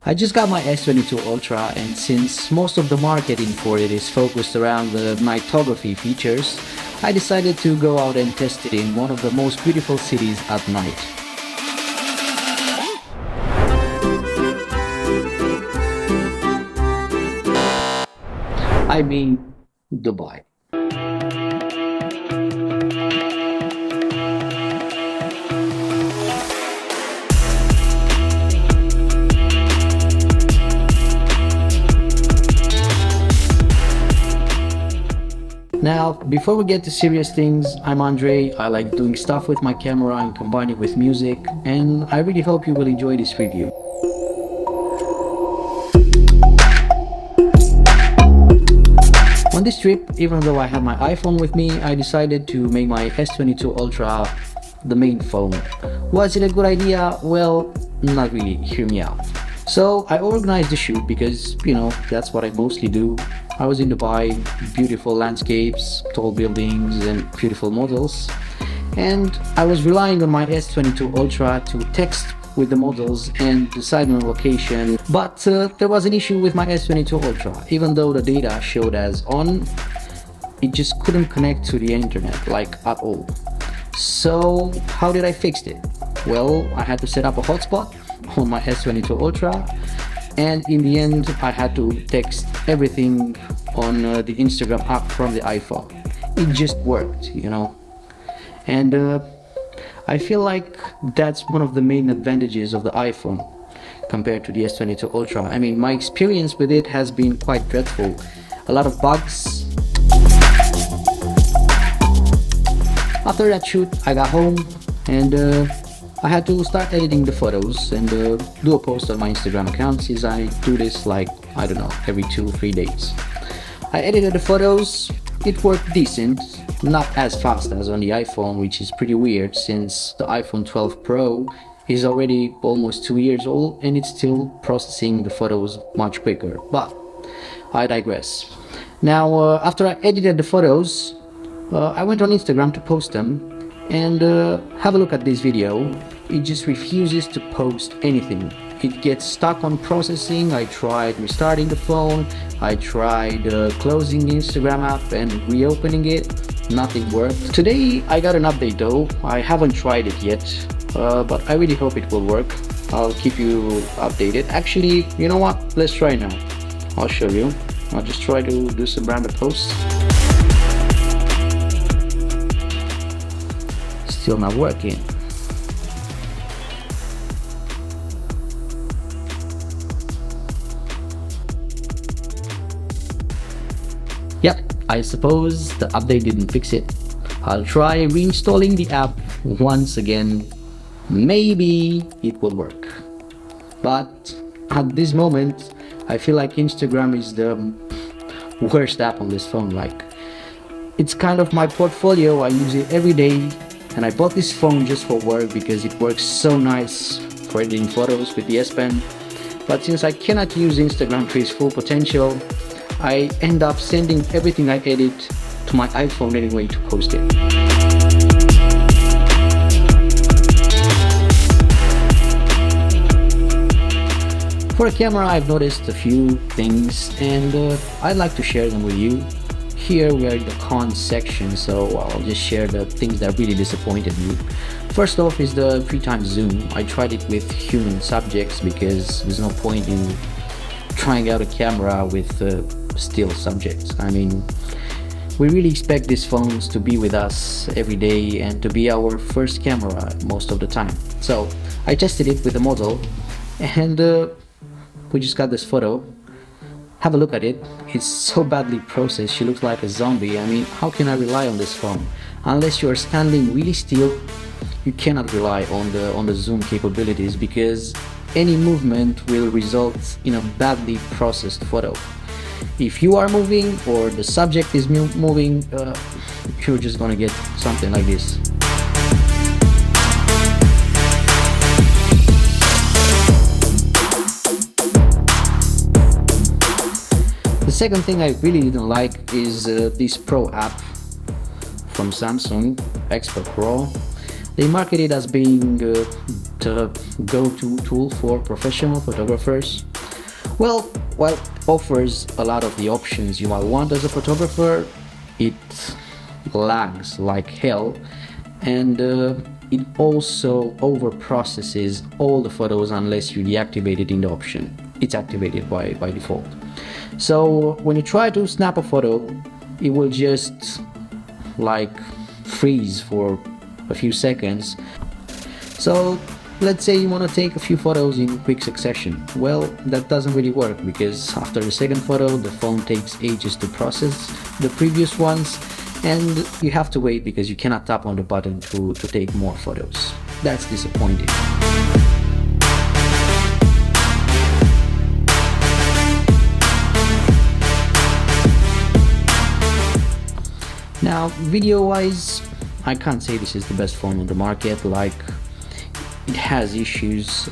I just got my S22 Ultra, and since most of the marketing for it is focused around the nightography features, I decided to go out and test it in one of the most beautiful cities at night. I mean, Dubai. Now, before we get to serious things, I'm Andre. I like doing stuff with my camera and combining with music, and I really hope you will enjoy this review. On this trip, even though I had my iPhone with me, I decided to make my S22 Ultra the main phone. Was it a good idea? Well, not really. Hear me out. So I organized the shoot because, that's what I mostly do. I was in Dubai, beautiful landscapes, tall buildings and beautiful models. And I was relying on my S22 Ultra to text with the models and decide on location. But there was an issue with my S22 Ultra. Even though the data showed as on, it just couldn't connect to the internet, like at all. So how did I fix it? Well, I had to set up a hotspot on my S22 Ultra, and in the end I had to text everything on the Instagram app from the iPhone. It just worked, and I feel like that's one of the main advantages of the iPhone compared to the S22 Ultra. I mean, my experience with it has been quite dreadful. A lot of bugs. After that shoot, I got home and I had to start editing the photos and do a post on my Instagram account, since I do this every 2-3 days. I edited the photos. It worked decent, not as fast as on the iPhone, which is pretty weird since the iPhone 12 Pro is already almost 2 years old and it's still processing the photos much quicker, but I digress. Now, after I edited the photos, I went on Instagram to post them, and have a look at this video. It just refuses to post anything. It gets stuck on processing. I tried restarting the phone, I tried closing the Instagram app and reopening it. Nothing worked. Today I got an update though. I haven't tried it yet, but I really hope it will work. I'll keep you updated. Actually, you know what? Let's try now. I'll show you. I'll just try to do some random posts. Still not working. Yep, I suppose the update didn't fix it. I'll try reinstalling the app once again. Maybe it will work. But at this moment, I feel like Instagram is the worst app on this phone. Like, it's kind of my portfolio. I use it every day. And I bought this phone just for work because it works so nice for editing photos with the S Pen. But since I cannot use Instagram to its full potential, I end up sending everything I edit to my iPhone anyway to post it. For a camera, I've noticed a few things and I'd like to share them with you. Here we are in the cons section, so I'll just share the things that really disappointed me. First off is the 3x zoom. I tried it with human subjects because there's no point in trying out a camera with still subjects. I mean, we really expect these phones to be with us every day and to be our first camera most of the time. So I tested it with a model and we just got this photo. Have a look at it. It's so badly processed, she looks like a zombie. I mean, how can I rely on this phone? Unless you're standing really still, you cannot rely on the zoom capabilities, because any movement will result in a badly processed photo. If you are moving or the subject is moving, you're just gonna get something like this. The second thing I really didn't like is this Pro app from Samsung, Expert Pro. They market it as being the go-to tool for professional photographers. Well, while it offers a lot of the options you might want as a photographer, it lags like hell, and it also over processes all the photos unless you deactivate it in the option. It's activated by default. So when you try to snap a photo, it will just like freeze for a few seconds. So let's say you want to take a few photos in quick succession. Well, that doesn't really work, because after the second photo the phone takes ages to process the previous ones, and you have to wait because you cannot tap on the button to take more photos. That's disappointing. Now, video-wise, I can't say this is the best phone on the market. Like, it has issues.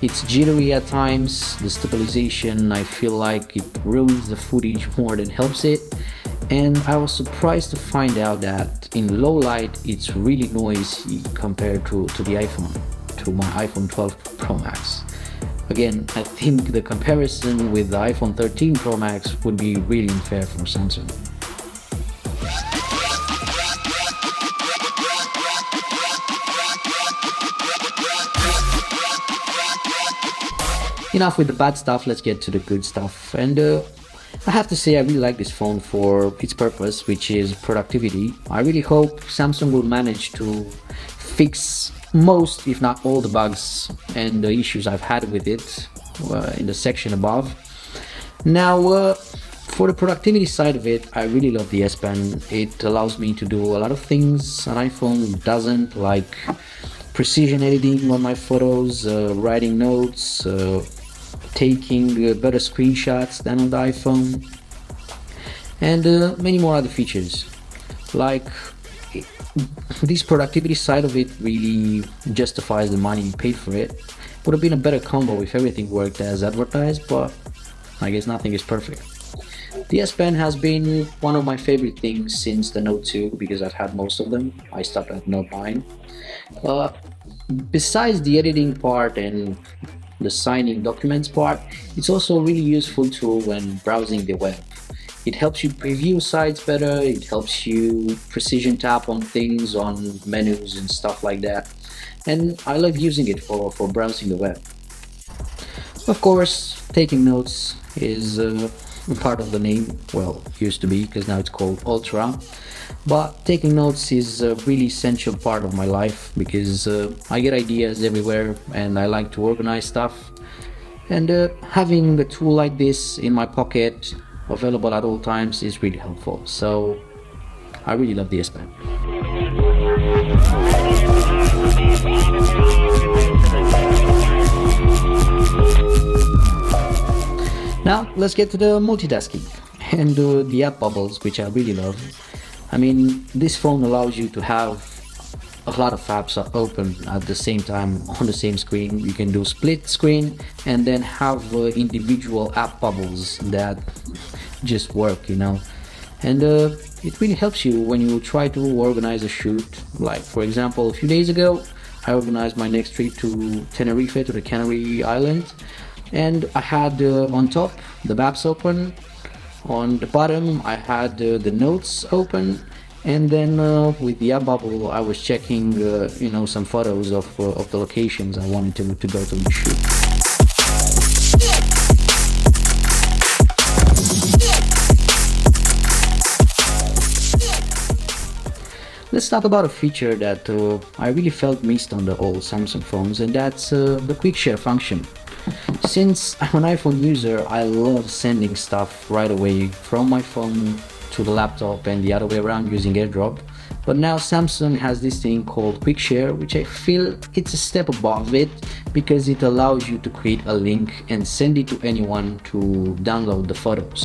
It's jittery at times. The stabilization, I feel like it ruins the footage more than helps it. And I was surprised to find out that in low light it's really noisy compared to the iPhone, to my iPhone 12 Pro Max. Again, I think the comparison with the iPhone 13 Pro Max would be really unfair from Samsung. Enough with the bad stuff, let's get to the good stuff. And I have to say, I really like this phone for its purpose, which is productivity. I really hope Samsung will manage to fix most, if not all, the bugs and the issues I've had with it in the section above. Now, for the productivity side of it, I really love the S Pen. It allows me to do a lot of things an iPhone doesn't, like precision editing on my photos, writing notes, taking better screenshots than on the iPhone, and many more other features. Like, this productivity side of it really justifies the money you paid for it. Would have been a better combo if everything worked as advertised, but I guess nothing is perfect. The S Pen has been one of my favorite things since the Note 2, because I've had most of them. I stopped at Note 9. Besides the editing part and the signing documents part, it's also a really useful tool when browsing the web. It helps you preview sites better, it helps you precision tap on things, on menus and stuff like that. And I love using it for browsing the web. Of course, taking notes is part of the name. Well, used to be, because now it's called Ultra. But taking notes is a really essential part of my life, because I get ideas everywhere and I like to organize stuff. And having a tool like this in my pocket, available at all times, is really helpful. So I really love the S Pen. Now let's get to the multitasking and the app bubbles, which I really love. I mean, this phone allows you to have a lot of apps open at the same time on the same screen. You can do split screen and then have individual app bubbles that just work, you know. And it really helps you when you try to organize a shoot. Like, for example, a few days ago, I organized my next trip to Tenerife, to the Canary Islands. And I had on top the maps open. On the bottom I had the notes open, and then with the app bubble I was checking you know, some photos of the locations I wanted to go to the shoot. Let's talk about a feature that I really felt missed on the old Samsung phones, and that's the QuickShare function. Since I'm an iPhone user, I love sending stuff right away from my phone to the laptop and the other way around using AirDrop. But now Samsung has this thing called QuickShare, which I feel it's a step above it, because it allows you to create a link and send it to anyone to download the photos.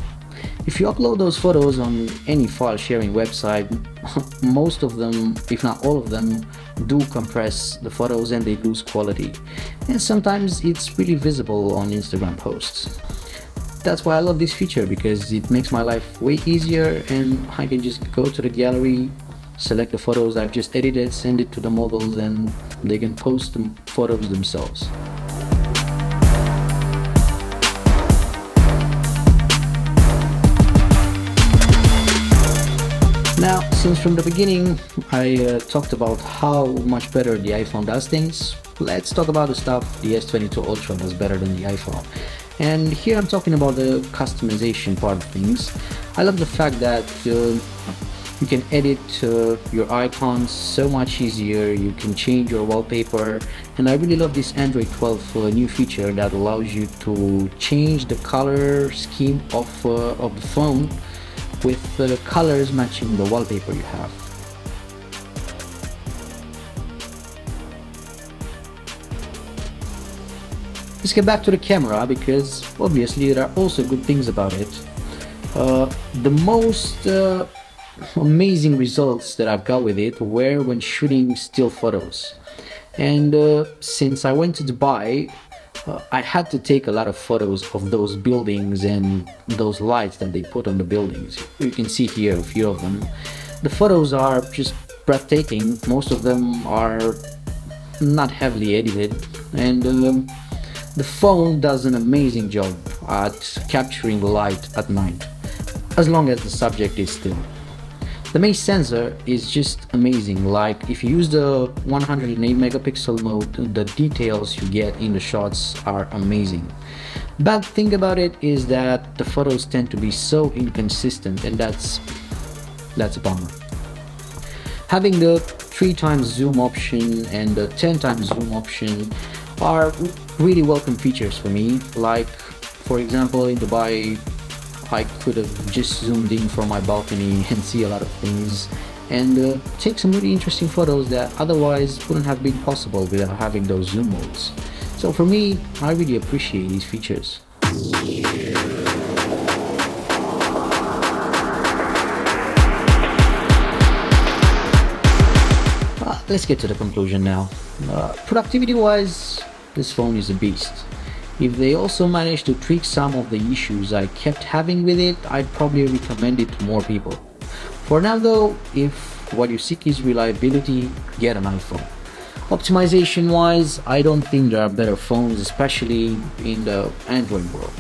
If you upload those photos on any file sharing website, most of them, if not all of them, do compress the photos and they lose quality. And sometimes it's really visible on Instagram posts. That's why I love this feature, because it makes my life way easier, and I can just go to the gallery, select the photos I've just edited, send it to the models, and they can post the photos themselves. Now, since from the beginning I talked about how much better the iPhone does things, let's talk about the stuff the S22 Ultra does better than the iPhone. And here I'm talking about the customization part of things. I love the fact that you can edit your icons so much easier, you can change your wallpaper, and I really love this Android 12 new feature that allows you to change the color scheme of the phone with the colors matching the wallpaper you have. Let's get back to the camera, because obviously there are also good things about it. The most amazing results that I've got with it were when shooting still photos. And since I went to Dubai, I had to take a lot of photos of those buildings and those lights that they put on the buildings. You can see here a few of them. The photos are just breathtaking. Most of them are not heavily edited, and the phone does an amazing job at capturing light at night, as long as the subject is still. The main sensor is just amazing. Like, if you use the 108 megapixel mode, the details you get in the shots are amazing. Bad thing about it is that the photos tend to be so inconsistent, and that's a bummer. Having the 3 times zoom option and the 10 times zoom option are really welcome features for me. Like, for example, in Dubai, I could have just zoomed in from my balcony and see a lot of things and take some really interesting photos that otherwise wouldn't have been possible without having those zoom modes. So for me, I really appreciate these features. Let's get to the conclusion now. Productivity wise, this phone is a beast. If they also manage to tweak some of the issues I kept having with it, I'd probably recommend it to more people. For now though, if what you seek is reliability, get an iPhone. Optimization wise, I don't think there are better phones, especially in the Android world.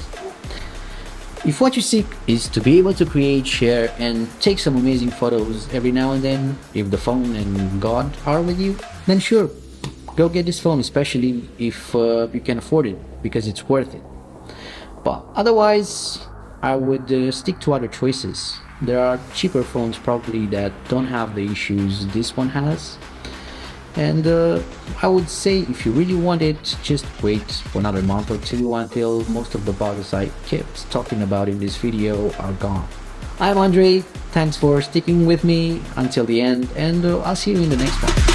If what you seek is to be able to create, share, and take some amazing photos every now and then, if the phone and God are with you, then sure, go get this phone, especially if you can afford it, because it's worth it. But otherwise, I would stick to other choices. There are cheaper phones probably that don't have the issues this one has. And I would say, if you really want it, just wait for another month or two until most of the bugs I kept talking about in this video are gone. I'm Andre, thanks for sticking with me until the end, and I'll see you in the next one.